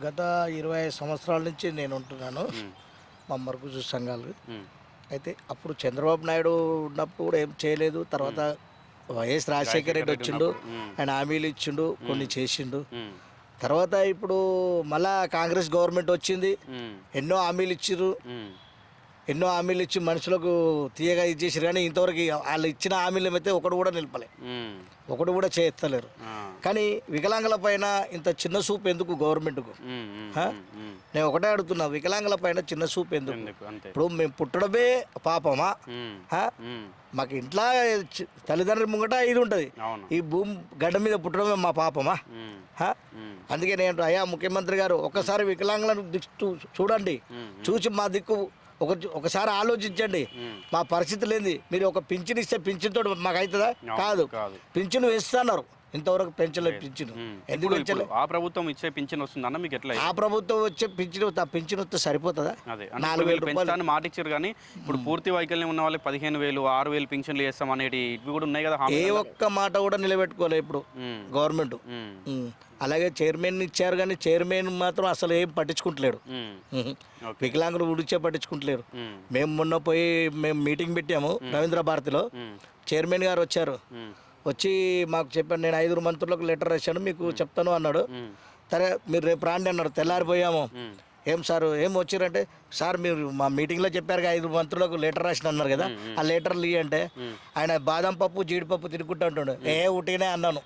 గత 25 సంవత్సరాల నుంచి నేను ఉంటున్నాను ఉమ్, మా మరుగుజ్జు సంఘాలు. ఉమ్, అయితే అప్పుడు చంద్రబాబు నాయుడు ఉన్నప్పుడు కూడా ఏం చేయలేదు. తర్వాత వైఎస్ రాజశేఖర రెడ్డి వచ్చిండు, ఉన్నప్పుడు, ఆయన హామీలు ఇచ్చిండు, కొన్ని చేసిండు. ఉమ్, తర్వాత ఇప్పుడు మళ్ళా కాంగ్రెస్ గవర్నమెంట్ వచ్చింది, ఉమ్, ఎన్నో హామీలు ఇచ్చిర్రు, ఉమ్, ఎన్నో హామీలు ఇచ్చి మనుషులకు తీయగా ఇచ్చేసారు. కానీ ఇంతవరకు వాళ్ళు ఇచ్చిన హామీలు అయితే ఒకటి కూడా నిలపలే, ఉమ్, ఒకటి కూడా చేస్తలేరు. ఆ, కానీ వికలాంగుల పైన ఇంత చిన్న చూపు ఎందుకు గవర్నమెంట్కు? ఉమ్, ఉమ్, హా? ఉమ్, నేను ఒకటే అడుగుతున్నా, వికలాంగుల పైన చిన్న చూపు ఎందుకు? ఎందుకు అంతే. ఇప్పుడు మేము పుట్టడమే పాపమా? ఉమ్, హా? ఉమ్, మాకు ఇంట్లో తల్లిదండ్రుల ముంగట ఇది ఉంటుంది, అవును. ఈ భూమి గడ్డ మీద పుట్టడమే మా పాపమా? ఉమ్, హా? ఉమ్, అందుకే నేను అయ్యా ముఖ్యమంత్రి గారు ఒక్కసారి వికలాంగులను చూడండి, ఉమ్, చూసి మా దిక్కు ఒకసారి ఆలోచించండి. ఉమ్, మా పరిస్థితులు ఏంది? మీరు ఒక పింఛన్ ఇస్తే పింఛన్తో మాకు అవుతుందా? అవును, కాదు. కాదు. పింఛను వేస్తున్నారు, ఇంతవరకు పెంచలేదు పింఛను. ఎందుకు ఇప్పుడు పెంచలే? ఆ ప్రభుత్వం ఇచ్చే పింఛన్ వస్తుందన్న మీకు ఎట్లా? ఆ ప్రభుత్వం వచ్చే పింఛను వస్తే సరిపోతుందా? అదే 4,000 రూపాయలు. పెంచుతాను మాట ఇచ్చారు కానీ ఇప్పుడు పూర్తి వైకల్యం ఉన్న వాళ్ళకి 15,000 6,000 పింఛన్లు చేస్తాం అనేటి ఇవి కూడా ఉన్నాయి కదా ఏ ఒక్క మాట కూడా నిలబెట్టుకోలేదు ఇప్పుడు గవర్నమెంట్. అలాగే చైర్మన్ ఇచ్చారు, కానీ చైర్మన్ మాత్రం అసలు ఏం పట్టించుకుంటలేడు. వికలాంగులు ఉడిచే పట్టించుకుంటలేరు. మేము మొన్న పోయి మీటింగ్ పెట్టాము రవీంద్ర భారతిలో. చైర్మన్ గారు వచ్చారు, వచ్చి మాకు చెప్పాను, నేను 5 మంత్రులకు లెటర్ రాశాను, మీకు చెప్తాను అన్నాడు. సరే మీరు రేపు రాండి అన్నాడు. తెల్లారిపోయాము. ఏం సార్ ఏం వచ్చారంటే, సార్ మీరు మా మీటింగ్లో చెప్పారు 5 మంత్రులకు లెటర్ రాసిన అన్నారు కదా, ఆ లెటర్లు ఇవ్వంటే ఆయన బాదం పప్పు జీడిపప్పు తినుకుంటూ ఉంటుండే. ఉట్టినే అన్నాను.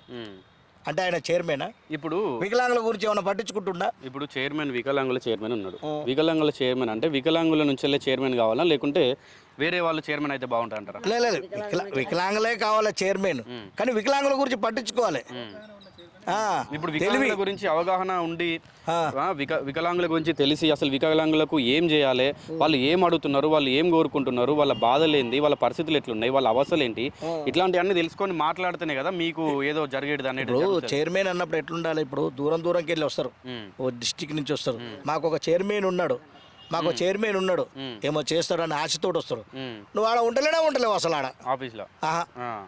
అంటే ఆయన చైర్మన్ ఇప్పుడు వికలాంగుల గురించి ఏమైనా పట్టించుకుంటుండా? ఇప్పుడు చైర్మన్ వికలాంగుల చైర్మన్ ఉన్నాడు. వికలాంగుల చైర్మన్ అంటే వికలాంగుల నుంచి వెళ్ళే చైర్మన్ కావాలా, లేకుంటే వేరే వాళ్ళు చైర్మన్ అయితే బాగుంటుంది అంటారా? లేదు, వికలాంగులే కావాలి చైర్మన్, కానీ వికలాంగుల గురించి పట్టించుకోవాలి. ఇప్పుడు వికలాంగుల గురించి అవగాహన ఉండి వికలాంగుల గురించి తెలిసి అసలు వికలాంగులకు ఏం చేయాలి, వాళ్ళు ఏం అడుగుతున్నారు, వాళ్ళు ఏం కోరుకుంటున్నారు, వాళ్ళ బాధలు ఏంటి, వాళ్ళ పరిస్థితులు ఎట్లున్నాయి, వాళ్ళ అవసరాలు ఏంటి, ఇట్లాంటివన్నీ తెలుసుకొని మాట్లాడితేనే కదా మీకు ఏదో జరిగేది అనేది. చైర్మన్ అన్నప్పుడు ఎట్లుండాలి? ఇప్పుడు దూరంకి వెళ్ళి వస్తారు, ఓ డిస్టిక్ నుంచి వస్తారు. మాకు ఒక చైర్మన్ ఉన్నాడు, ఏమో చేస్తాడని ఆశతోటి వస్తారు. నువ్వు ఆడ ఉండలేవు అసలు ఆడ ఆఫీస్లో.